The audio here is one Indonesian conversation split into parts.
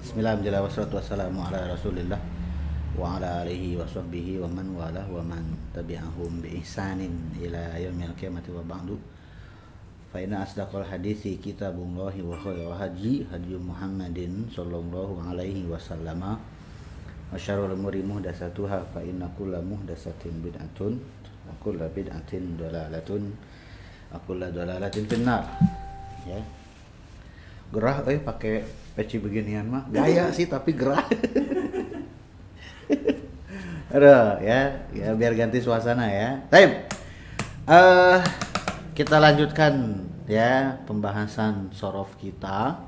Bismillahirrahmanirrahim. Wassalatu wassalamu ala Rasulillah wa ala alihi wa sahbihi wa man walah wa man tabi'ahum bi ihsanin ila yaumil qiyamati wa ba'du. Fa inna asdaqal hadithi kitabullahi wa khairal hadi Muhammadin sallallahu alaihi wasallama wa syarrul umuri muhdatsatuha fa inna kulla muhdatsatin bid'atun wa kulla bid'atin dalalatun wa kulla dalalatin finnar. Ya. Gerah pakai peci beginian mah gaya sih tapi gerah. Aduh ya biar ganti suasana ya. Baik. Kita lanjutkan ya pembahasan sorof kita,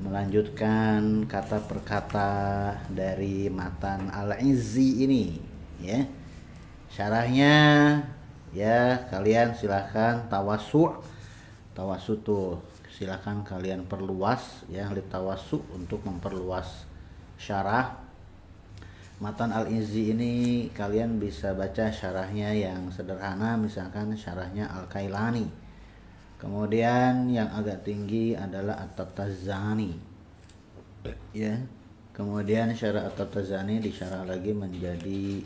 melanjutkan kata per kata dari matan Al-Izzi ini ya. Syarahnya ya kalian silahkan tawasu tuh. Silakan kalian perluas ya litawassu untuk memperluas syarah matan Al-Izzi ini. Kalian bisa baca syarahnya yang sederhana, misalkan syarahnya Al-Kailani. Kemudian yang agak tinggi adalah At-Taftazani ya. Kemudian syarah At-Taftazani disyarah lagi menjadi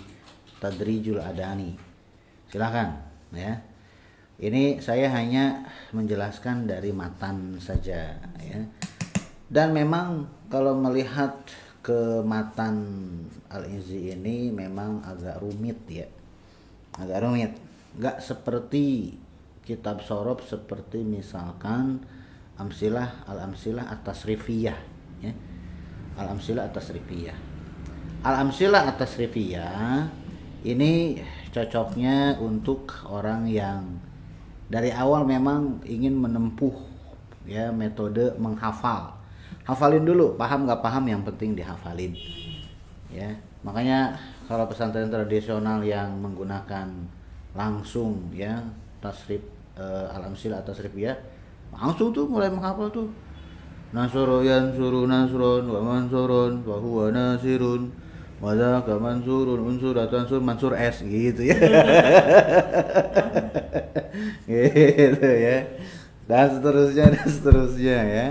Tadrijul Adani. Silakan ya. Ini saya hanya menjelaskan dari matan saja ya. Dan memang kalau melihat ke matan Al-Izzi ini memang agak rumit ya. Agak rumit. Enggak seperti kitab sorof seperti misalkan Al-Amsilah At-Tasrifiyah ya. Al-Amsilah At-Tasrifiyah. Al-Amsilah At-Tasrifiyah ini cocoknya untuk orang yang dari awal memang ingin menempuh ya metode menghafal. Hafalin dulu, paham nggak paham yang penting dihafalin. Ya, makanya kalau pesantren tradisional yang menggunakan langsung ya tasrif Al-Amsilah At-Tasrifiyah, langsung tuh mulai menghafal tuh. Nasoro yansuru nasron wa mansurun wa huwa nasirun wa dzaka mansurun unsuratan sur mansur s gitu ya. Gitu ya. Dan seterusnya ya.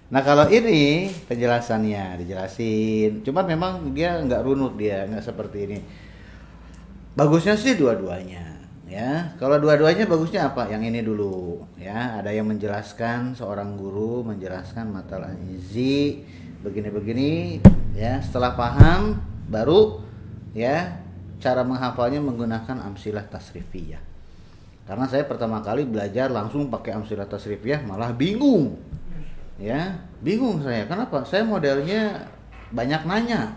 Nah kalau ini penjelasannya dijelasin, cuman memang dia nggak runut, dia nggak seperti ini. Bagusnya sih dua-duanya ya. Kalau dua-duanya bagusnya apa? Yang ini dulu ya. Ada yang menjelaskan, seorang guru menjelaskan matan Al-Izzi begini-begini ya. Setelah paham baru ya cara menghafalnya menggunakan Amsilah Tasrifiyah. Karena saya pertama kali belajar langsung pakai Amsilah Tasrifiyah malah bingung. Ya, bingung saya. Kenapa? Saya modelnya banyak nanya.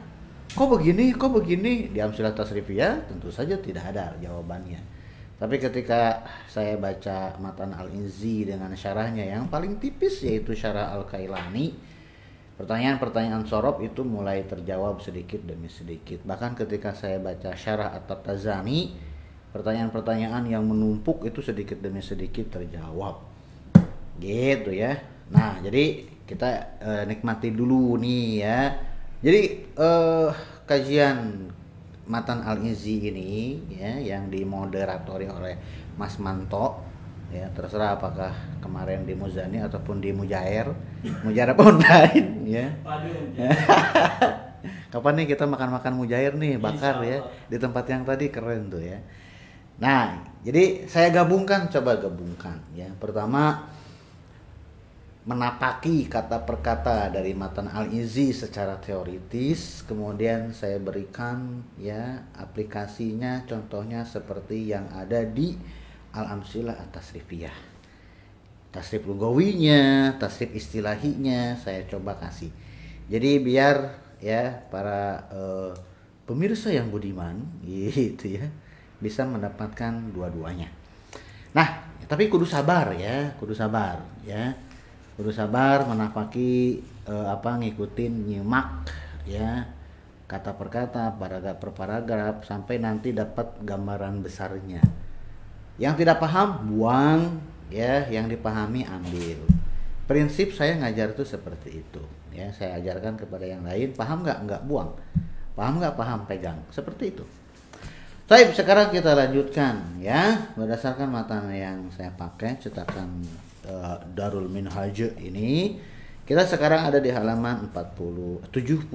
Kok begini? Di Amsilah Tasrifiyah tentu saja tidak ada jawabannya. Tapi ketika saya baca matan Al-Izzi dengan syarahnya yang paling tipis yaitu syarah Al-Kailani, pertanyaan-pertanyaan sorof itu mulai terjawab sedikit demi sedikit. Bahkan ketika saya baca syarah At-Taftazani, pertanyaan-pertanyaan yang menumpuk itu sedikit demi sedikit terjawab. Gitu ya. Nah, jadi kita nikmati dulu nih ya. Jadi kajian matan Al-Izzi ini ya yang dimoderatori oleh Mas Manto. Ya, terserah apakah kemarin di Muzani ataupun di Mujair online ya. Kapan nih kita makan-makan Mujair nih, bakar ya di tempat yang tadi, keren tuh ya. Nah, jadi saya coba gabungkan ya. Pertama menapaki kata per kata dari matan Al-Izzi secara teoritis, kemudian saya berikan ya aplikasinya, contohnya seperti yang ada di Al-Amsilah At-Tasrifiyah. Tasrif lugawinya, tasrif istilahinya saya coba kasih. Jadi biar ya para pemirsa yang budiman gitu ya bisa mendapatkan dua-duanya. Nah, tapi kudu sabar ya. Kudu sabar menapaki ngikutin nyimak ya kata per kata, paragraf per paragraf sampai nanti dapat gambaran besarnya. Yang tidak paham buang ya, yang dipahami ambil. Prinsip saya ngajar itu seperti itu ya. Saya ajarkan kepada yang lain, paham nggak buang, paham nggak paham pegang, seperti itu. Baik, sekarang kita lanjutkan ya berdasarkan matan yang saya pakai cetakan Darul Minhaj ini Kita sekarang ada di halaman 74.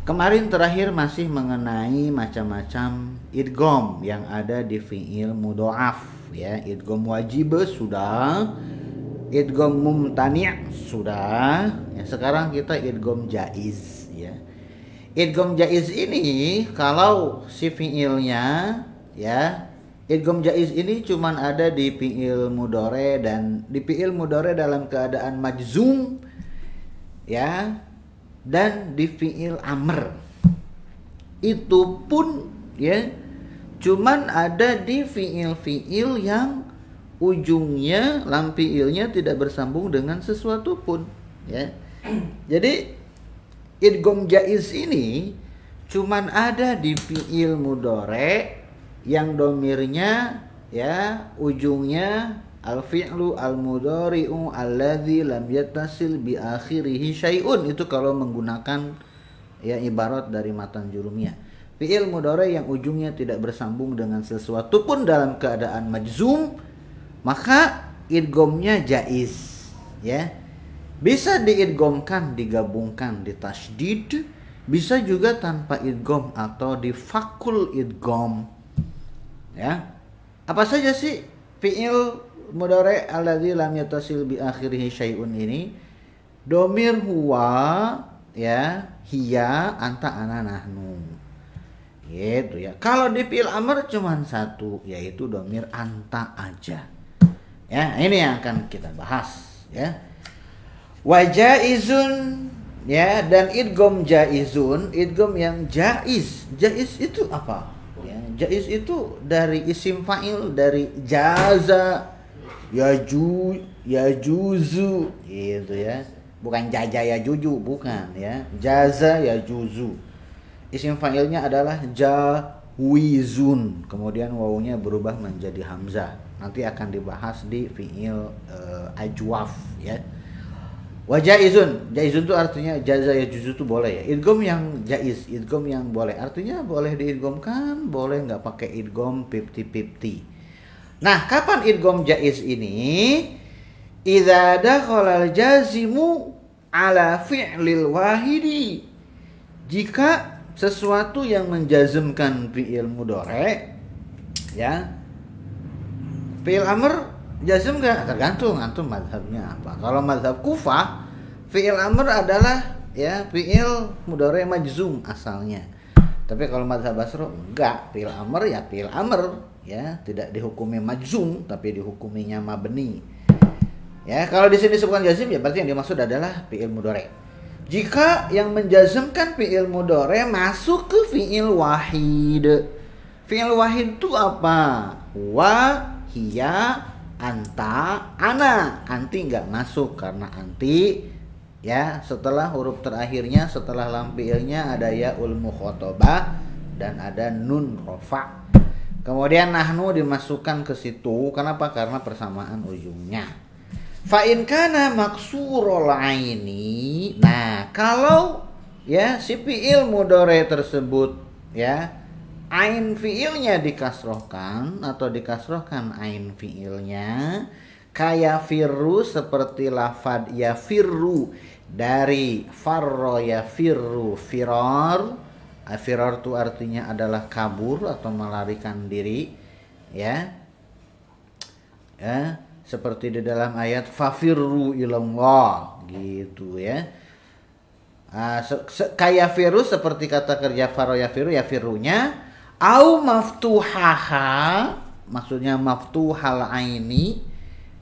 Kemarin terakhir masih mengenai macam-macam idgham yang ada di fi'il mudha'af ya. Idgham wajib sudah, idgham mumtani' sudah. Ya, sekarang kita idgham jaiz ya. Idgham jaiz ini kalau si fi'ilnya ya, idgham jaiz ini cuman ada di fi'il mudhari dan di fi'il mudhari dalam keadaan majzum ya, dan di fi'il amr. Itu pun ya cuman ada di fi'il-fi'il yang ujungnya lam fi'ilnya tidak bersambung dengan sesuatu pun ya. Jadi idgham jaiz ini cuman ada di fi'il mudhari yang domirnya ya ujungnya al-fi'lu al-mudhari'u alladzi lam yattasil bi akhirih syai'un. Itu kalau menggunakan ya ibarat dari matan jurumiyah. Fi'il mudhari yang ujungnya tidak bersambung dengan sesuatu pun dalam keadaan majzum, maka idghamnya jaiz ya. Bisa diidghamkan, digabungkan, ditasydid, bisa juga tanpa idgham atau difakul idgham. Ya. Apa saja sih fi'il mudhari alladzi lam yattasil bi akhirih syai'un ini? Domir huwa ya, hiya, anta, ana, nahnu. Gitu ya. Kalau di fi'il amr cuma satu, yaitu domir anta aja. Ya, ini yang akan kita bahas ya. Wa jaizun ya, dan idgham jaizun, idgham yang jaiz. Jaiz itu apa? Ya, jaiz itu dari isim fa'il, dari jaza, yajuzu gitu ya. Bukan jaja yajuju, bukan ya. Jaza yajuzu. Isim fa'ilnya adalah jawizun. Kemudian wawunya berubah menjadi hamzah. Nanti akan dibahas di fi'il ajwaf ya. Wa jaizun, jaizun itu artinya jaza yajuzu itu boleh ya. Idgham yang jaiz, idgham yang boleh. Artinya boleh diidghamkan, boleh nggak pakai idgham 50-50. Nah, kapan idgham jaiz ini? Idza dakhala al-jazimu ala fi'lil wahidi. Jika sesuatu yang menjazmkan fi'il mudhari ya. Fi'il amr jazm enggak? Tergantung antum mazhabnya apa. Kalau mazhab Kufah, fi'il amr adalah ya fi'il mudhari majzum asalnya. Tapi kalau mazhab Basra enggak, fi'il amr ya fi'il amr ya, tidak dihukumi majzum tapi dihukuminya mabni. Ya, kalau di sini disebutkan jazm ya berarti yang dimaksud adalah fi'il mudhari. Jika yang menjazmkan fi'il mudhari masuk ke fi'il wahid. Fi'il wahid itu apa? Wa, hiya, anta, ana. Anti nggak masuk karena anti ya setelah huruf terakhirnya, setelah lam fi'ilnya ada yaul mukhatabah dan ada nun rafa. Kemudian nahnu dimasukkan ke situ. Kenapa? Karena persamaan ujungnya. Fa in kana maksurul aini. Nah, kalau ya si fi'il mudhari tersebut ya ain fi'ilnya dikasrohkan atau dikasrohkan ain fi'ilnya, kaya firru seperti lafad ya firru dari farro ya firru firar. Firar itu artinya adalah kabur atau melarikan diri ya. Ya, seperti di dalam ayat fafirru ilallah gitu ya. Kaya firru seperti kata kerja faro ya firrunya, au maftuhaha maksudnya maftuhal aini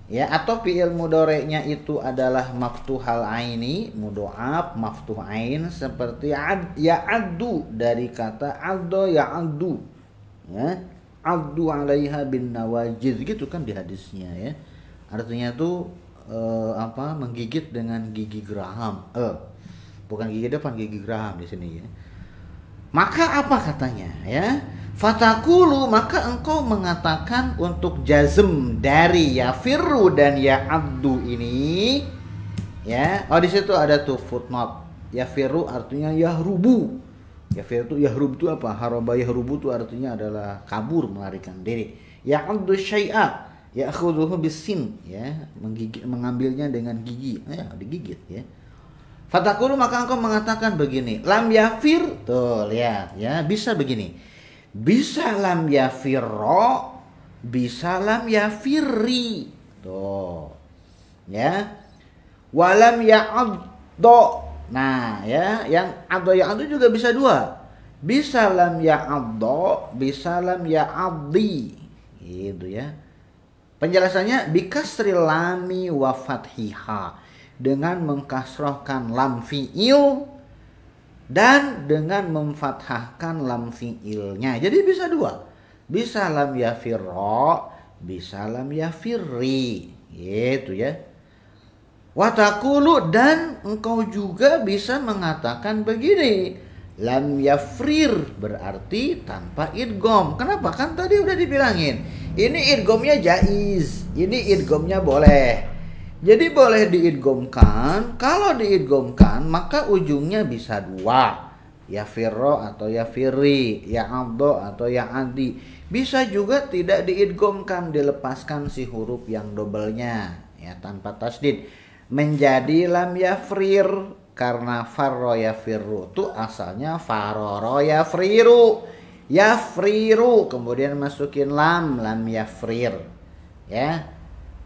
ya, atau fi'il mudhari'nya itu adalah maftuhal aini, mudha'af maftuh ain seperti ya'addu dari kata addo ya'addu ya, addu 'alaiha bin nawajiz gitu kan di hadisnya ya. Artinya tuh menggigit dengan gigi geraham. Bukan gigi depan, gigi geraham di sini ya. Maka apa katanya ya? Fatakulu, maka engkau mengatakan untuk jazm dari yafirru dan ya'addu ini ya. Oh, di situ ada tuh footnote. Yafirru artinya yahrubu. Yahrub itu apa? Haraba yahrubu itu artinya adalah kabur, melarikan diri. Ya'addu syai'a Ya'khudhuhu bisin, ya, mengambilnya dengan gigi, ya, digigit, ya. Fatakulu, maka engkau mengatakan begini, lam yafir, tuh lihat, ya, bisa begini, bisa lam yafirro, bisa lam yafirri, tuh, ya, walam ya'addo. Nah, ya, yang addo ya'addo juga bisa dua, bisa lam ya'addo, bisa lam ya'addi, gitu, ya. Penjelasannya bikasril lami wa fathiha, dengan mengkasrohkan lam fi'il dan dengan memfathahkan lam fi'ilnya. Jadi bisa dua. Bisa lam yafirro, bisa lam yafirri. Gitu, ya. Watakulu, dan engkau juga bisa mengatakan begini, lam yafrir, berarti tanpa idgham. Kenapa? Kan tadi udah dibilangin, ini idghamnya jaiz, ini idghamnya boleh. Jadi boleh diidghamkan. Kalau diidghamkan maka ujungnya bisa dua, yafirro atau yafirri, ya'addo atau ya'addi. Bisa juga tidak diidghamkan, dilepaskan si huruf yang dobelnya, ya, tanpa tasdid, menjadi lam yafrir. Karena farro yafirru itu asalnya faroro yafriru, yafriru, kemudian masukin lam yafrir, ya.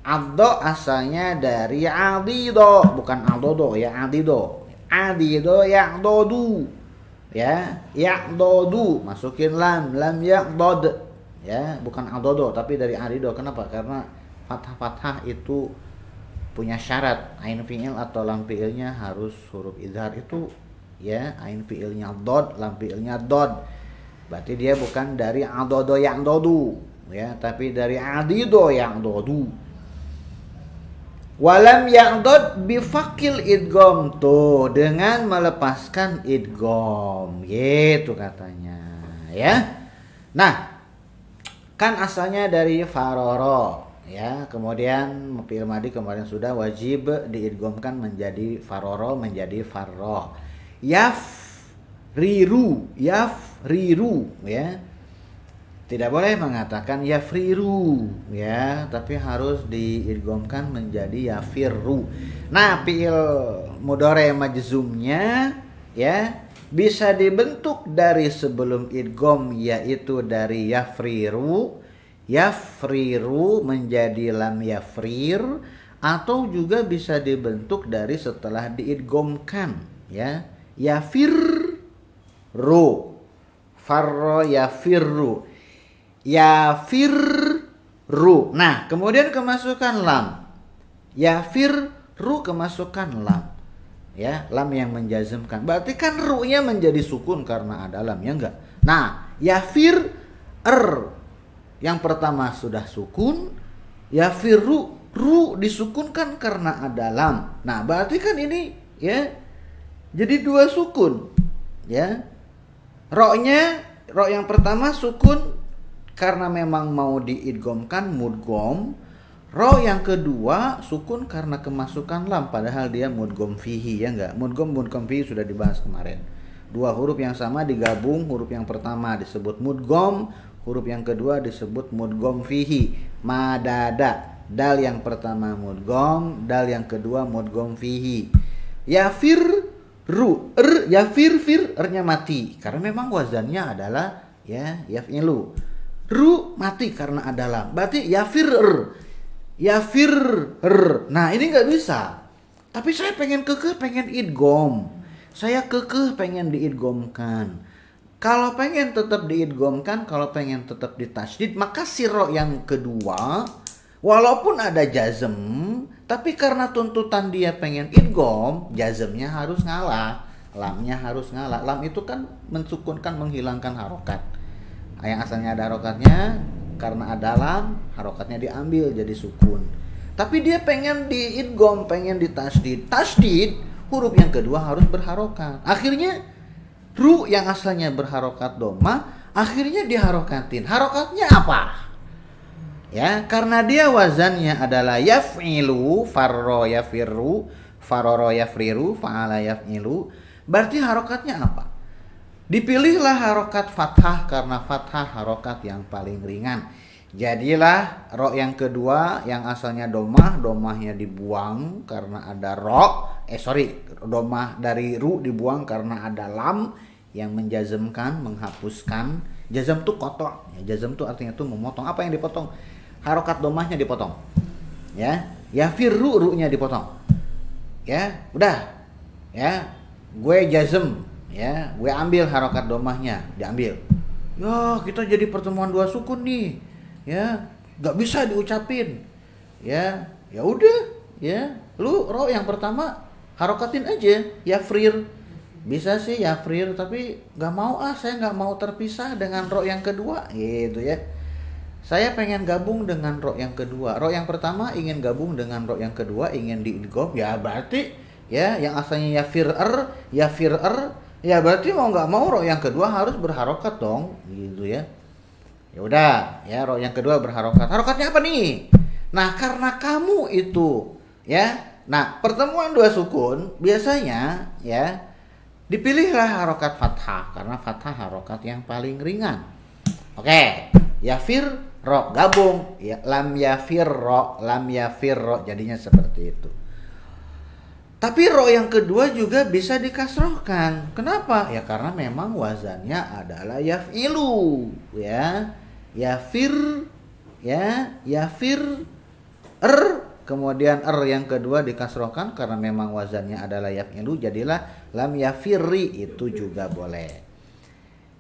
Addo asalnya dari adido, bukan adodo, ya, adido, adido ya'dodu, ya, ya'dodu, masukin lam ya'dod, ya, bukan adodo tapi dari adido. Kenapa? Karena fathah itu punya syarat, ain fi'il atau lam fi'ilnya harus huruf idhar itu, ya, ain fi'ilnya dod, lam fi'ilnya dod. Berarti dia bukan dari adodo yang dodu, ya, tapi dari adido yang dodu. Walam ya'dod bifakil idgham, tuh, dengan melepaskan idgham, gitu katanya, ya. Nah, kan asalnya dari faroro, ya, kemudian fi'il madhi kemarin sudah wajib diidghamkan menjadi faroro, menjadi farro. Yafriru, ya, tidak boleh mengatakan yafriru, ya, tapi harus diidghamkan menjadi yafirru. Nah, fi'il mudhari majzumnya, ya, bisa dibentuk dari sebelum idgham, yaitu dari yafriru menjadi lam yafrir, atau juga bisa dibentuk dari setelah diidghamkan, ya, yafirru, farro yafirru, yafirru. Nah, kemudian kemasukan lam, yafirru kemasukan lam, ya, lam yang menjazmkan. Berarti kan ru-nya menjadi sukun karena ada lam, ya enggak? Nah, yafir yang pertama sudah sukun, yafirru, ru disukunkan karena ada lam. Nah, berarti kan ini, ya, jadi dua sukun, ya. Ro yang pertama sukun karena memang mau diidghamkan mudgham. Ro yang kedua sukun karena kemasukan lam, padahal dia mudgham fihi, ya enggak? Mudgham fihi sudah dibahas kemarin. Dua huruf yang sama digabung, huruf yang pertama disebut mudgham, huruf yang kedua disebut mudgham fihi. Madada, dal yang pertama mudgham, dal yang kedua mudgham fihi. Yafirru, yafir, nya mati karena memang wazannya adalah, ya, yaf'ilu. Ru mati karena ada lam, berarti yafir. Nah, ini nggak bisa. Tapi saya pengen idgham, saya pengen diidghamkan. Kalau pengen tetap diidghamkan, kalau pengen tetap ditasydid, maka siro yang kedua walaupun ada jazm, tapi karena tuntutan dia pengen idgham, jazmnya harus ngalah, lamnya harus ngalah. Lam itu kan mensukunkan, menghilangkan harokat. Yang asalnya ada harokatnya, karena ada lam, harokatnya diambil jadi sukun. Tapi dia pengen diidgham, pengen ditasydid. Tasydid, huruf yang kedua harus berharokat. Akhirnya ru yang asalnya berharokat doma, akhirnya diharokatin. Harokatnya apa? Ya, karena dia wazannya adalah yaf'ilu, farro yafirru, faroro yafriru, fa'ala yaf'ilu. Berarti harokatnya apa? Dipilihlah harokat fathah karena fathah harokat yang paling ringan. Jadilah ro yang kedua yang asalnya domah, domahnya dibuang karena ada ro. Domah dari ru dibuang karena ada lam yang menjazmkan, menghapuskan. Jazm tuh kotor. Ya, jazm tuh artinya tuh memotong. Apa yang dipotong? Harokat domahnya dipotong. Ya, yafirru ru-nya dipotong. Ya, udah. Ya, gue jazm. Ya, gue ambil harokat domahnya, diambil. Ya, kita jadi pertemuan dua sukun nih. Ya, nggak bisa diucapin. Ya, ya udah. Ya, lu ro yang pertama harokatin aja, yafrir. Bisa sih yafrir, tapi nggak mau saya nggak mau terpisah dengan ro yang kedua, gitu ya. Saya pengen gabung dengan ro yang kedua. Ro yang pertama ingin gabung dengan ro yang kedua, ingin diidgham, ya berarti ya yang asalnya yafir ya berarti mau nggak mau ro yang kedua harus berharokat dong, gitu ya. Ya udah, ya ro yang kedua berharokat. Harokatnya apa nih? Nah, karena kamu itu ya. Nah, pertemuan dua sukun biasanya ya dipilihlah harokat fathah karena fathah harokat yang paling ringan. Oke, yafir ro gabung, ya lam yafir ro jadinya seperti itu. Tapi ro yang kedua juga bisa dikasrohkan. Kenapa? Ya karena memang wazannya adalah yaf'ilu, ya. Yafir, ya, yafir kemudian yang kedua dikasrohkan karena memang wazannya adalah yaf'ilu, jadilah lam yafirri, itu juga boleh.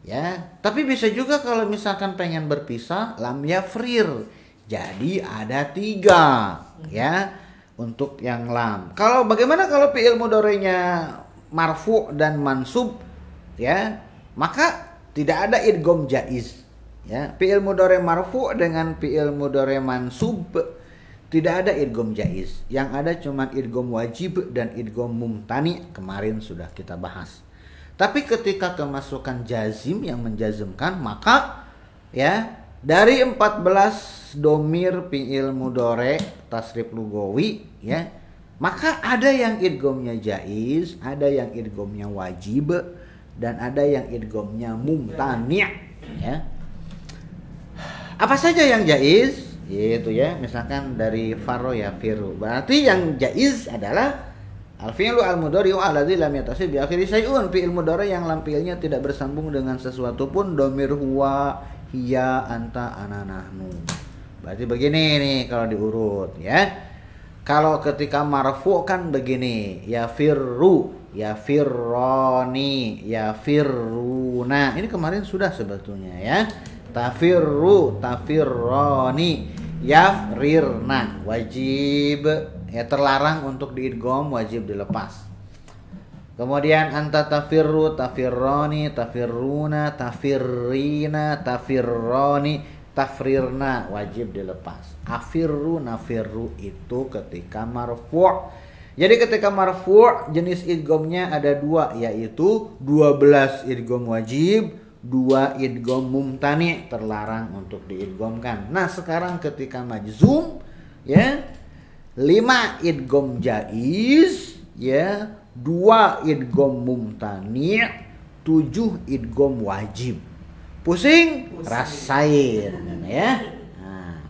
Ya, tapi bisa juga kalau misalkan pengen berpisah lam yafrir. Jadi ada 3 ya untuk yang lam. Kalau bagaimana kalau fi'il mudhari'nya marfu dan mansub ya, maka tidak ada idgham jaiz. Ya, fi'il mudhari' marfu dengan fi'il mudhari' mansub tidak ada idgham jaiz. Yang ada cuma idgham wajib dan idgham mumtani, kemarin sudah kita bahas. Tapi ketika kemasukan jazim yang menjazmkan, maka ya dari 14 domir fi'il mudhari' tasrif lugawi ya, maka ada yang idghamnya jaiz, ada yang idghamnya wajib, dan ada yang idghamnya mumtani' ya. Apa saja yang jaiz? Gitu ya. Misalkan dari faro ya firu. Berarti yang jaiz adalah al-fi'lu al-mudhari'u alladzi lam yatasib bi akhiri syai'un. Fi'il mudhari' yang lam fi'ilnya tidak bersambung dengan sesuatu pun, domir huwa, hiya, anta, ana, nahnu. Berarti begini nih kalau diurut ya. Kalau ketika marfu kan begini, ya firru, ya firroni, ya firruna. Ini kemarin sudah sebetulnya ya. Tafirru, tafirroni, yafrirna, wajib ya, terlarang untuk diidgham, wajib dilepas. Kemudian anta tafirru, tafirroni, tafirruna, tafirrina, tafirroni, tafrirna, wajib dilepas. Afirru, nafirru itu ketika marfu'. Jadi ketika marfu' jenis idghamnya ada 2, yaitu 12 idgham wajib, 2 idgham mumtani, terlarang untuk diidghamkan. Nah, sekarang ketika majzum ya 5 idgham jaiz ya, 2 idgham mumtani, 7 idgham wajib. Pusing? Rasain ya. Nah.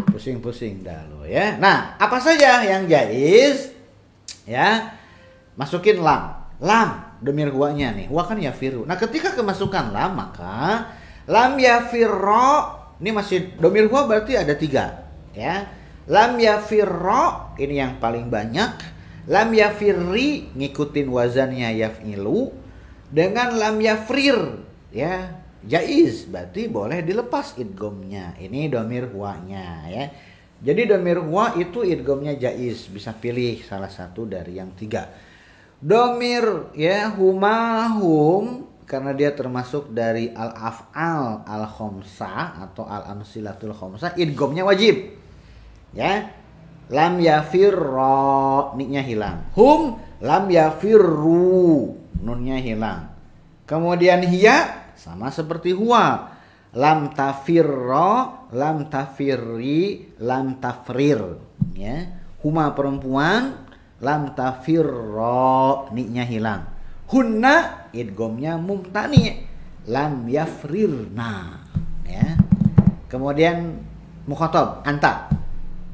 Pusing-pusing dah lo ya. Nah, apa saja yang jaiz ya? Masukin lam. Lam domir huwanya nih, huwa kan yafiru. Nah, ketika kemasukan lam, maka lam yafirro, ini masih domir huwa berarti ada 3 ya. Lam yafirro ini yang paling banyak. Lam yafirri ngikutin wazannya yaf'ilu. Dengan lam yafrir ya jaiz, berarti boleh dilepas idghamnya. Ini domir huwanya ya. Jadi domir huwa itu idghamnya jaiz, bisa pilih salah satu dari yang 3. Domir ya humahum karena dia termasuk dari al-af'al al-khamsah atau al-amsilatul khamsah, idghamnya wajib ya. Lam yafirra, niknya hilang. Hum lam yafirru, nunnya hilang. Kemudian hiya sama seperti huwa. Lam tafirra, lam tafirri, lam tafrir ya. Huma perempuan, lam tafirra, niknya hilang. Hunna idghamnya mumtani. lam yafrirna, ya. Kemudian mukhatab anta,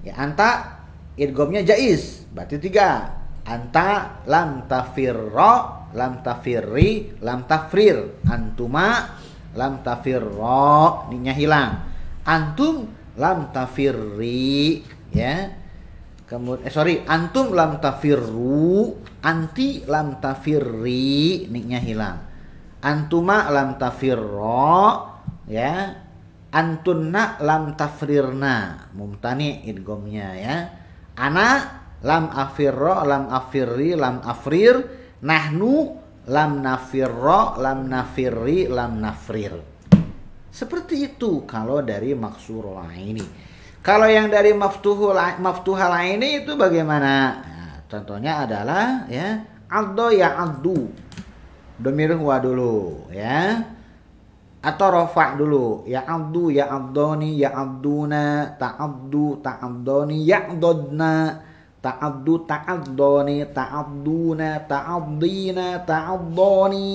ya, anta idghamnya jaiz, berarti 3. Anta lam tafirra, lam tafirri, lam tafrir. Antuma lam tafirra, nya hilang. Antum lam tafirri, ya. Kemudian antum lam tafirru, anti lam tafirri, nya hilang. Antuma lam tafirra, ya. Antunna lam tafrirna, mumtani idghamnya, ya. Ana lam afirra, lam afirri, lam afrir. Nahnu lam nafirra, lam nafirri, lam nafrir. Seperti itu kalau dari maksur laini. Kalau yang dari maftuhal laini itu bagaimana? Nah, contohnya adalah, ya, addo ya addu, domir huwa dulu, ya, atau rofa dulu, ya abdu ya abdoni ya abduna, ta'abdu ta'abdoni ya'dodna, ta'abdu ta'abdoni ta'abduna ta'abdina ta'abdoni,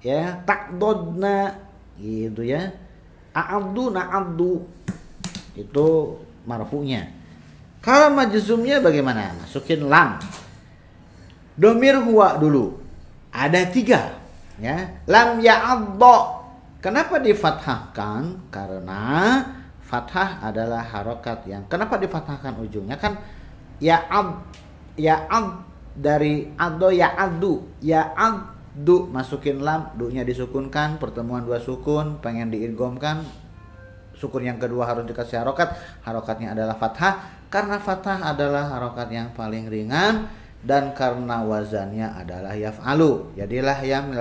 ya, ta'dodna, gitu, ya. A'abdu na'abdu, itu marfu'nya. Kalau majzumnya bagaimana? Masukin lam, domir huwa dulu, ada 3, ya. Lam ya'addo. Kenapa difathahkan? Karena fathah adalah harokat yang, kenapa difathahkan ujungnya? Kan ya ab dari ado ya adu, ya adu, masukin lam, du-nya disukunkan, pertemuan 2 sukun, pengen diidghamkan, sukun yang kedua harus dikasih harokat, harokatnya adalah fathah, karena fathah adalah harokat yang paling ringan, dan karena wazannya adalah yaf'alu, jadilah yang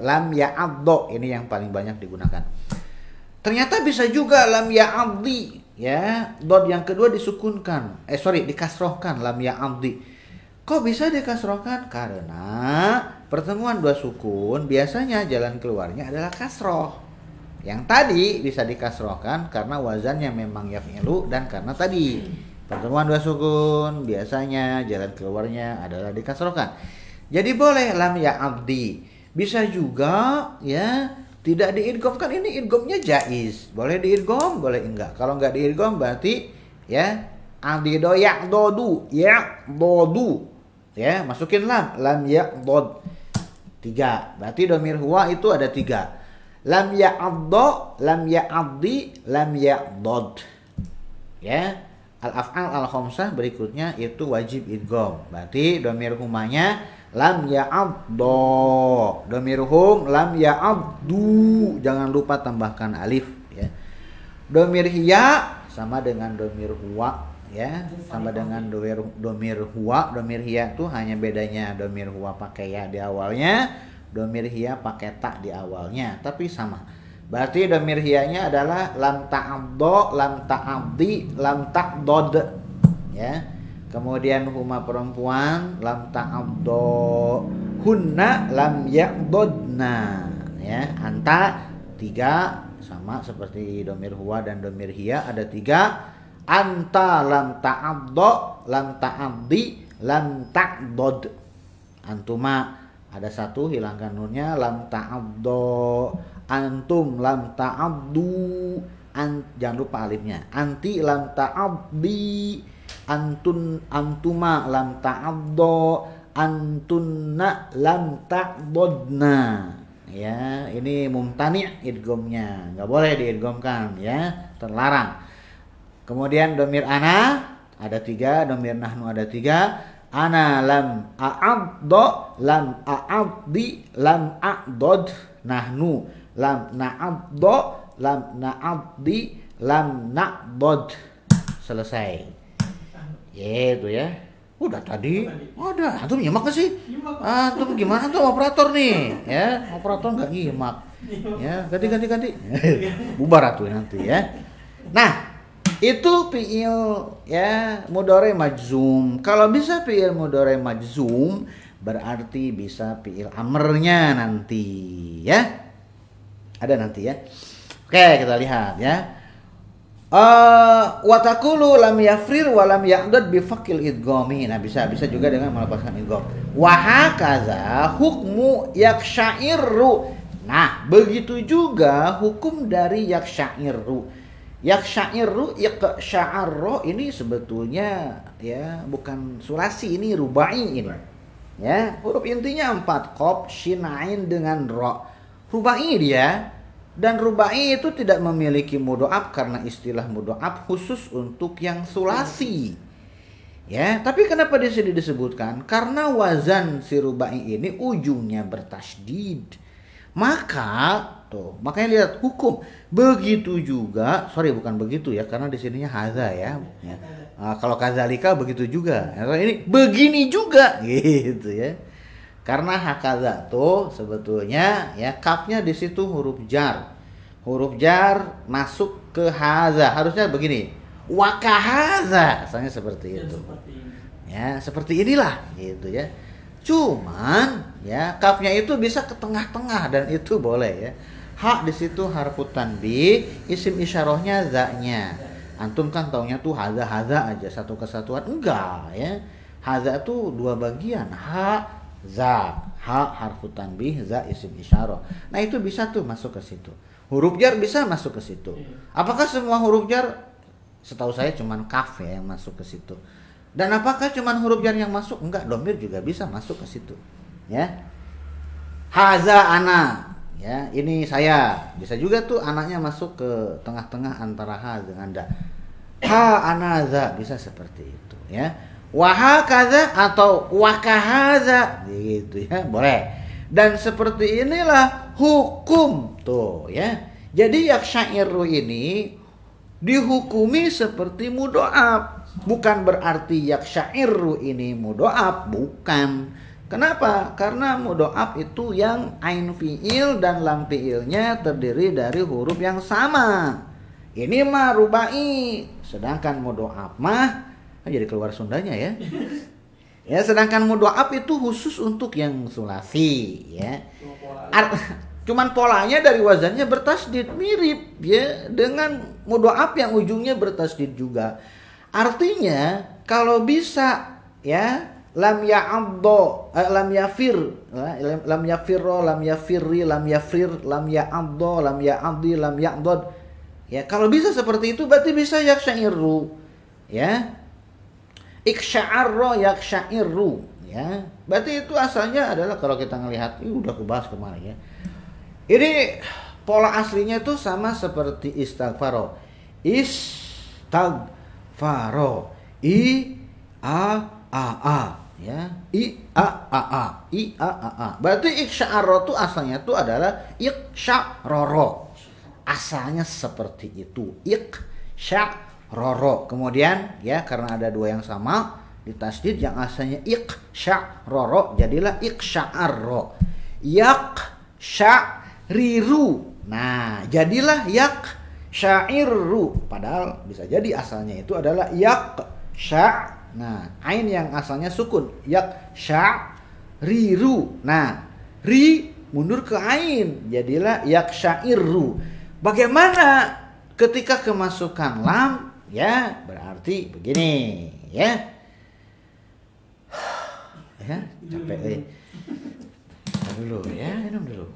lam ya'addo, ini yang paling banyak digunakan. Ternyata bisa juga lam ya'addi, ya, dot yang kedua disukunkan, dikasrohkan, lam ya'addi. Kok bisa dikasrohkan? Karena pertemuan 2 sukun biasanya jalan keluarnya adalah kasroh. Yang tadi bisa dikasrohkan karena wazannya memang yaf'ilu, dan karena tadi pertemuan 2 sukun biasanya jalan keluarnya adalah dikasrohkan. Jadi boleh lam ya abdi. Bisa juga, ya, tidak diidghamkan, ini idghamnya jaiz. Boleh diidgham, boleh enggak. Kalau enggak diidgham berarti, ya, adido ya'dodu, ya'dodu, ya, masukin lam ya'dod, 3. Berarti domir huwa itu ada 3. Lam ya'addo, lam ya'addi, lam ya'dod, ya. Al-af'al al-khamsah berikutnya itu wajib idgham. Berarti domir humanya lam ya'addo, domir hum lam ya'addu, jangan lupa tambahkan alif, ya. Domir hiya sama dengan domir huwa, ya, sama dengan domir huwa. Domir hiya itu hanya bedanya domir huwa pakai ya di awalnya, domir hiya pakai ta di awalnya, tapi sama. Berarti domir hiyanya adalah lam ta'addo, lam ta'addi, lam ta'dod, ya. Kemudian huma perempuan, lam ta'addo, hunna lam ya'dodna, ya. Anta 3, sama seperti domir huwa dan domir hiya ada 3. Anta lam ta'addo, lam ta'addi, lam ta'dod. Antuma ada 1, hilangkan nunnya, lam ta'addo. Antum lam ta'abdu, jangan lupa alifnya. Anti lam ta'abdi, antuma lam ta'abdo, antunna lam ta'dodna, ya. Ini mumtani' idghamnya, nggak boleh diidghamkan, ya, terlarang. Kemudian domir ana ada 3, domir nahnu ada 3. Ana lam a'abdo, lam a'abdi, lam a'dod. Nahnu lam na'abdo, lam na'abdi, lam na'bod. Selesai. Gitu, ya. Udah tadi. Ada. Antum nyimak gak sih? Antum gimana tuh operator nih? Ya, operator nggak nyimak. Ya, ganti. Bubar atuh nanti, ya. Nah, itu fi'il, ya, mudhari majzum. Kalau bisa fi'il mudhari majzum berarti bisa fi'il amrnya nanti, ya. Ada nanti, ya. Oke, kita lihat, ya. Wa taqulu lam yafrir wa lam ya'dad bi faqil idghami. Nah, bisa juga dengan melepaskan idgham. Wa hakaza hukmu yakshairu Nah, begitu juga hukum dari yaksyairu. Yaksyairu, iqsya'arro ini sebetulnya ya bukan sulasi, ini rubai ini. Ya, huruf intinya 4, qaf, shin, ain dengan ro. Rubai dia. Dan rubai itu tidak memiliki mudhoaf karena istilah mudhoaf khusus untuk yang sulasi. Ya, tapi kenapa di sini disebutkan? Karena wazan si rubai ini ujungnya bertasydid. Maka tuh, makanya lihat hukum. Begitu juga, sorry bukan begitu ya, karena di sininya hadza ya. Nah, kalau kadzalika begitu juga. Nah, ini begini juga gitu ya. Karena hakaza tuh sebetulnya ya kafnya di situ huruf jar. Huruf jar masuk ke hadza. Harusnya begini. Wa kahadza, asalnya seperti itu. Ya, seperti inilah gitu ya. Cuman ya kafnya itu bisa ke tengah-tengah dan itu boleh ya. Hak di situ harfu tanbih, isim isyarahnya za-nya. Antum kan taunya tuh hadza aja satu kesatuan, enggak ya. Hadza tuh dua bagian, ha za. Ha harfu tanbih, za isim isyarah. Nah, itu bisa tuh masuk ke situ. Huruf jar bisa masuk ke situ. Apakah semua huruf jar? Setahu saya cuman kaf ya yang masuk ke situ. Dan apakah cuman huruf jar yang masuk? Enggak, dhamir juga bisa masuk ke situ. Ya. Haza ana. Ya, ini saya. Bisa juga tuh anaknya masuk ke tengah-tengah antara ha dengan da. Ha anaza bisa seperti itu, ya. Waha kaza atau wakahaza gitu ya, boleh. Dan seperti inilah hukum tuh ya. Jadi yaksyairu ini dihukumi seperti mudhoaf. Bukan berarti yaksyairu ini mudhoaf, bukan. Kenapa? Karena mudhoaf itu yang ain fiil dan lam fiilnya terdiri dari huruf yang sama. Ini mah rubai, sedangkan mudhoaf mah jadi keluar Sundanya ya. Ya, sedangkan mudhoaf itu khusus untuk yang sulasi ya. Cuman polanya dari wazannya bertasdid, mirip ya dengan mudhoaf yang ujungnya bertasdid juga. Artinya kalau bisa ya lam ya'addo, lam yafir, lam yafirro, lam yafirri, lam yafrir, lam ya'addo, lam ya'addi, lam ya'dod. Ya, kalau bisa seperti itu berarti bisa yaksyairu. Ya. Iksya'arro yaksyairu, ya. Berarti itu asalnya adalah kalau kita ngelihat, ini udah kebahas kemarin ya. Ini pola aslinya tuh sama seperti istighfaro. Istighfaro. Ya, berarti iksya'arro itu asalnya itu adalah iksya'roro. Asalnya seperti itu, iksya'roro. Kemudian ya karena ada dua yang sama ditasdid, yang asalnya iksya'roro jadilah iksya'arro. Yaksya'riru. Nah, jadilah yaksyairu. Padahal bisa jadi asalnya itu adalah yaksya'. Nah, ain yang asalnya sukun, yaksya'riru. Nah, ri mundur ke ain, jadilah yaksyairu. Bagaimana ketika kemasukan lam? Ya, berarti begini, ya. Ya, capek. Dulu ya, minum dulu.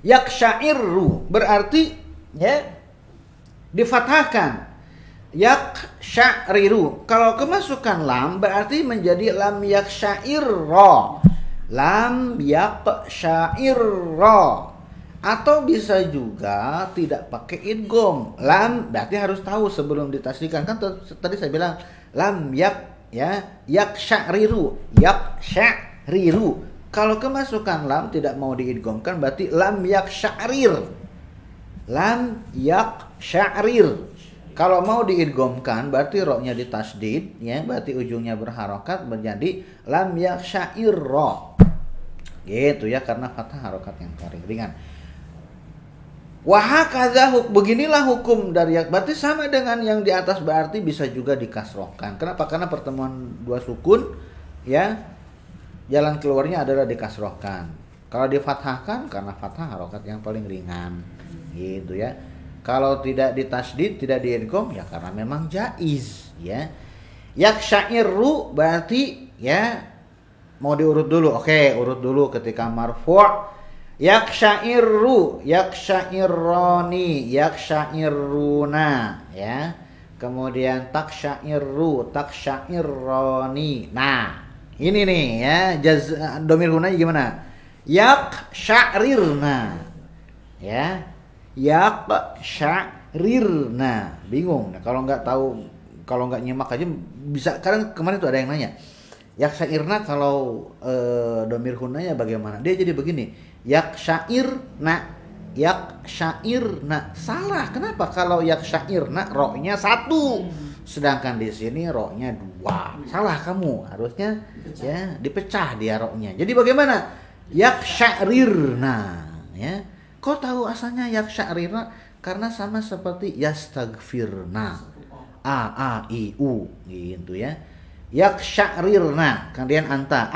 Yaksyairu berarti ya difathahkan, yaksya'riru. Kalau kemasukan lam berarti menjadi lam yaksya'irra, lam yaksya'irra. Atau bisa juga tidak pakai idgham. Lam berarti harus tahu sebelum ditasdidkan, kan tadi saya bilang lam yaksya'riru, yaksya'riru. Kalau kemasukan lam tidak mau diidghamkan berarti lam yaksya'rir. Lam yaksya'rir. Kalau mau diidghamkan berarti ro-nya ditasdid ya, berarti ujungnya berharokat menjadi lam yaksya'irra. Gitu ya, karena fathah harokat yang paling ringan. Wahakadza, beginilah hukum dari berarti sama dengan yang di atas, berarti bisa juga dikasrohkan. Kenapa? Karena pertemuan dua sukun ya, jalan keluarnya adalah dikasrohkan. Kalau difathahkan karena fathah harokat yang paling ringan. Gitu ya. Kalau tidak ditasdid, tidak diidgham ya karena memang jaiz ya. Yaksyairu berarti ya Mau diurut dulu? Oke, urut dulu ketika marfu'. Yaksyairu, yaksyairroni, yaksyairuna, ya. Kemudian taksyairu, taksyaiirroni. Nah, ini nih ya, domir hunanya gimana? Yaksyairirna. Ya. Yaksyairirna. Bingung. Nah, kalau nggak tahu, kalau nggak nyimak aja bisa. Karena kemarin tuh ada yang nanya. Yaksyairna kalau domir hunanya bagaimana? Dia jadi begini. Yaksyairna, yaksyairna. Salah. Kenapa? Kalau yaksyairna roknya 1, sedangkan di sini roknya 2. Salah kamu. Harusnya ya dipecah dia roknya. Jadi bagaimana? Yaksyairirna. Ya. Kok tahu asalnya yaksyairna? Karena sama seperti yastagfirna. A I U gitu ya. Yaksyairirna. Kemudian anta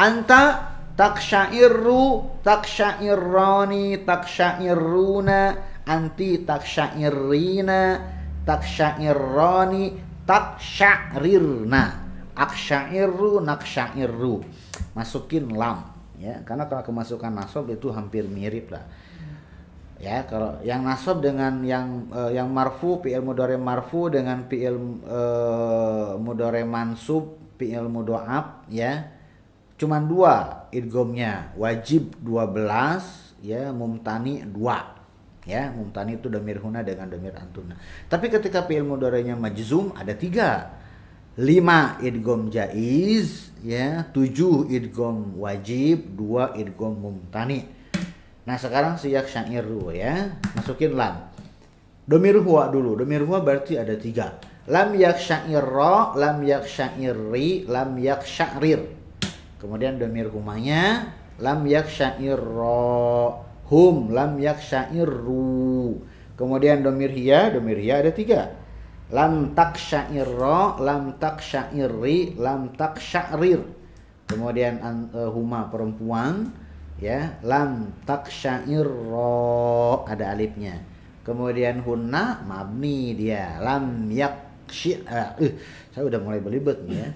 taksyairu, taksyairroni, taksyairuna, anti taksyairina, taksyairroni, taksyairirna. Aksyairu, naksyairu. Masukin lam ya, karena kalau kemasukan nasab itu hampir mirip lah. Ya, kalau yang nasab dengan yang marfu, fi'il mudhari marfu dengan fi'il mudhari mansub, fi'il mudha'af ya. Cuman 2 idghamnya, wajib 12 ya, mumtani 2. Ya, mumtani itu domir huna dengan domir antuna. Tapi ketika fi'il mudhari'nya majzum ada 3. 5 idgham jaiz ya, 7 idgham wajib, 2 idgham mumtani. Nah, sekarang si yaksyairu ya, masukin lam. Domir huwa dulu. Domir huwa berarti ada 3. Lam yaksyairra, lam yaksyairri, lam yaksyarir. Kemudian domir humanya lam yaksyairra hum, lam yaksyairru. Kemudian domir hiya ada 3. Lam taksyairra, lam taksyairri, lam taksyarir. Kemudian huma perempuan ya, lam taksyairra ada alifnya. Kemudian hunna mabni dia, lam yakshi. Saya udah mulai belibet nih ya.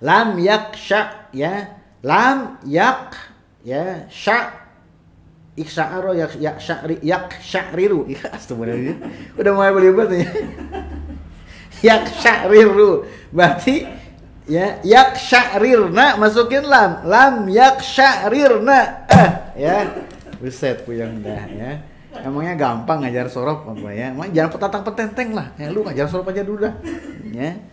Lam yaksha ya, lam yak ya, sya iksya'aro yaksya'riru. Astagfirullah. Udah mulai belibet nih. Yaksya'riru berarti ya, yaksya'rirna, masukin lam yaksya'rirna. Ya. Buset puyeng dah ya. Emangnya gampang ngajar sorof apa ya? Emang jangan petatang petenteng lah. Ya, lu ngajar sorof aja dulu dah. Ya.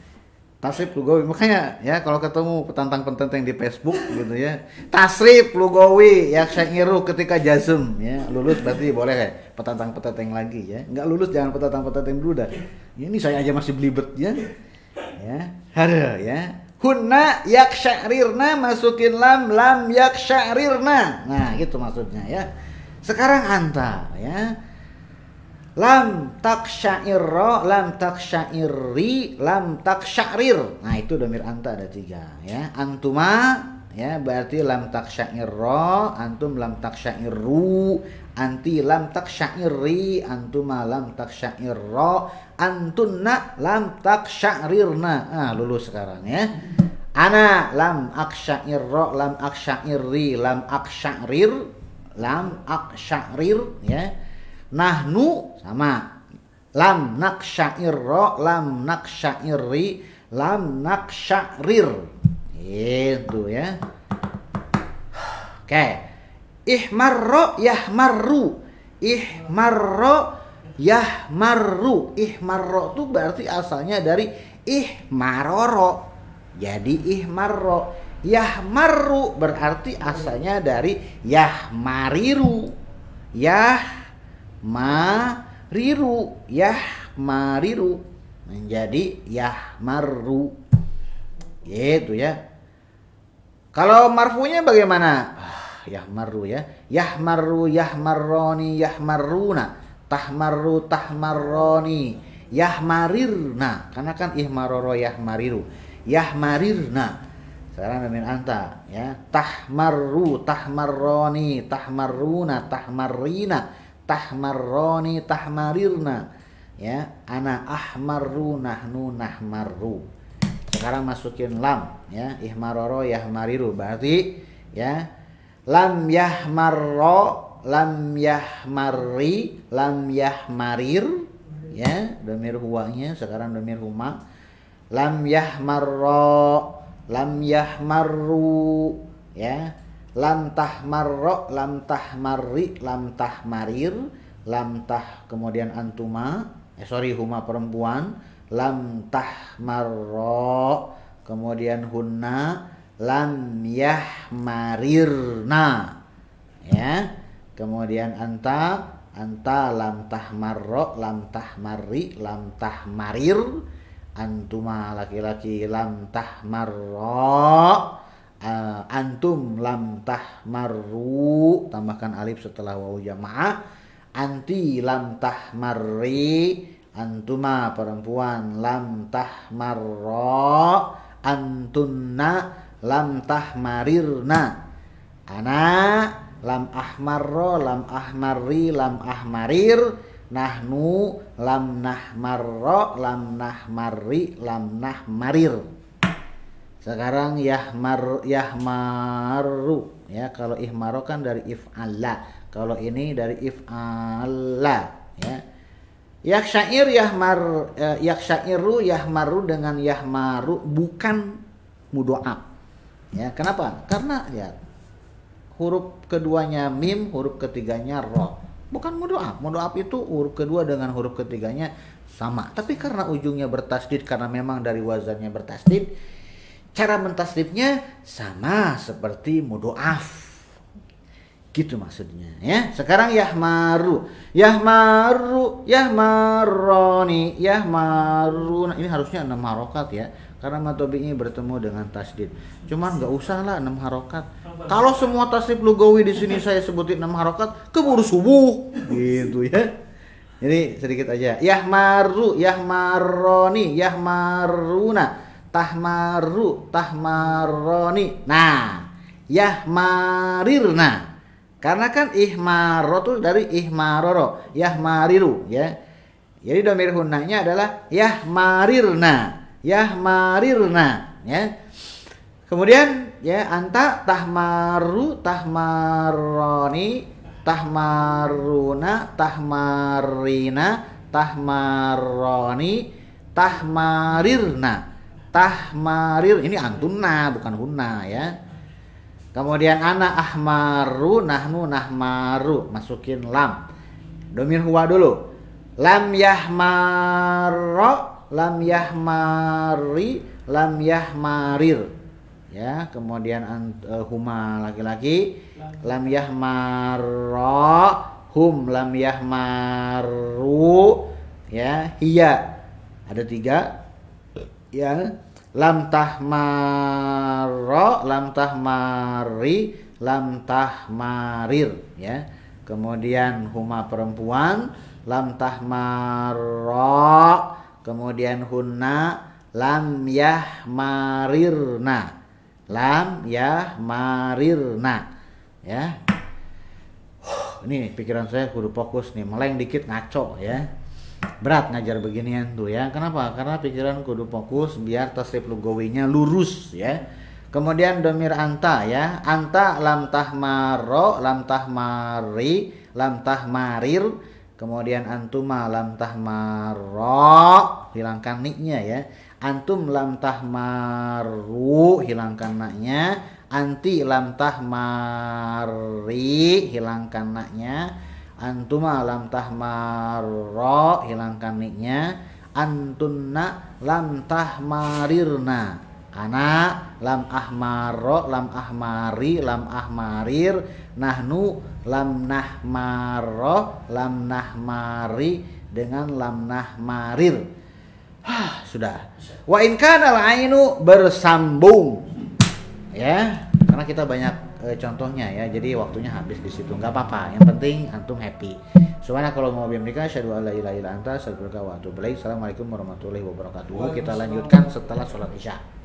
Tasrif lugawi, makanya ya kalau ketemu petantang petenteng di Facebook gitu ya, tasrif lugawi yaksyairu ketika jazm ya, lulus berarti boleh ya petantang petenteng lagi ya. Nggak lulus jangan petantang petenteng dulu dah. Ini saya aja masih belibet ya. Ya, ada ya. Hunna yaksyairirna, masukin lam yaksyairirna. Nah, gitu maksudnya ya. Sekarang anta ya. Lam taksyairra, lam taksyairri, lam taksyairir. Nah, itu domir anta ada 3 ya. Antuma ya berarti lam taksyairra, antum lam taksyairu, anti lam taksyairri, antuma lam taksyaiirra, antunna lam taksyairirna. Nah, lulus sekarang ya. Ana lam aksyairra, lam aksyairri, lam aksyairir, lam aksyairir ya. Nahnu sama, lam naksyairra, lam naksyairri, lam naksyarir. Itu ya. Oke. Ihmarra yahmarru, ihmarra yahmarru. Ihmarra itu berarti asalnya dari ihmaroro. Jadi ihmarra. Yahmarru berarti asalnya dari yahmariru. Yahmariru, yahmariru menjadi yahmarru. Gitu ya. Kalau marfunya bagaimana? Yahmarru ya. Yahmarru, yahmarroni, yahmarruna. Tahmarru, tahmarroni, yahmarirna. Karena kan ihmaroro yahmariru. Yahmarirna. Sekarang domir anta ya. Tahmarru, tahmarroni, tahmarruna, tahmarrina, tahmarroni, tahmarirna. Ya, ana ahmarru, nahnu nahmarru. Sekarang masukin lam ya, ihmaroro yahmariru berarti ya lam yahmarro, lam yahmari, lam yahmarir ya, domir huwanya sekarang domir huma. Lam yahmarro, lam yahmarru ya. Lam tahmarro, lam tahmarri, lam tahmarir, lam tah kemudian antuma, huma perempuan, lam tahmarro, kemudian hunna, lam yahmarirna ya. Kemudian anta, anta lam tahmarro, lam tahmarri, lam tahmarir, antuma laki-laki lam tahmarro, antum lam tahmarru, tambahkan alif setelah wawu jamaah. Anti lam tahmarri, antuma perempuan lam tahmarro, antunna lam tahmarirna. Ana lam ahmarro, lam ahmarri, lam ahmarir. Nahnu lam nahmarro, lam nahmarri, lam nahmarir. Sekarang yahmaru ya, kalau ihmaro kan dari if'ala, kalau ini dari if'ala ya. Yaksyair yaksyairu yahmaru dengan yahmaru bukan mudho'af ya. Kenapa? Karena ya huruf keduanya mim, huruf ketiganya ro, bukan mudho'af. Mudho'af itu huruf kedua dengan huruf ketiganya sama, tapi karena ujungnya bertasdid, karena memang dari wazannya bertasdid, cara mentasdidnya sama seperti mudho'af. Gitu maksudnya ya. Sekarang yahmaru, yahmaru, yahmaroni, yahmaruna. Ini harusnya 6 harokat ya, karena matobi'nya bertemu dengan tasdid. Cuman nggak usah lah 6 harokat. Kalau semua tasdid lugawi di sini saya sebutin 6 harokat, keburu subuh gitu ya. Jadi sedikit aja. Yahmaru, yahmaroni, yahmaruna, tahmaru, tahmaroni. Nah, yahmarirna. Karena kan ihmaro tuh dari ihmaroro, yahmariru ya. Jadi domir hunnanya adalah yahmarirna, yahmarirna ya. Kemudian ya anta tahmaru, tahmaroni, tahmaruna, tahmarina, tahmaroni, tahmarirna. Tahmarir ini antunna bukan hunna ya. Kemudian ana ahmaru, nahnu nahmaru, masukin lam. Domir huwa dulu. Lam yahmarro, lam yahmari, lam yahmarir. Ya, kemudian huma laki-laki. Lam yahmarro, hum lam yahmaru. Ya, hiya. Ada 3. Ya. Lam tahmarro, lam tahmari, lam tahmarir ya. Kemudian huma perempuan, lam tahmarro, kemudian hunna, lam yahmarirna, lam yahmarirna ya. Ini pikiran saya kudu fokus nih, meleng dikit ngaco ya. Berat ngajar beginian tuh ya. Kenapa? Karena pikiran kudu fokus biar tasrif lugawinya lurus ya. Kemudian domir anta ya. Anta lam tahmaro, lam tahmari, lam tahmarir. Kemudian antuma lam tahmaro, hilangkan niknya ya. Antum lam tahmaru, hilangkan naknya. Anti lam tahmari, hilangkan naknya. Antuma lam tahmarro, hilangkan niknya. Antunna lam tahmarirna. Ana lam ahmarro, lam ahmari, lam ahmarir. Nahnu lam nahmarro, lam nahmari dengan lam nahmarir. Sudah. Wa in kana al-ainu bersambung. Ya, karena kita banyak contohnya ya, jadi waktunya habis di situ, nggak apa-apa, yang penting antum happy. Subhanakallahumma wa bihamdika asyhadu an la ilaha illa anta astaghfiruka wa atubu ilaik. Assalamualaikum warahmatullahi wabarakatuh. Kita lanjutkan setelah sholat isya.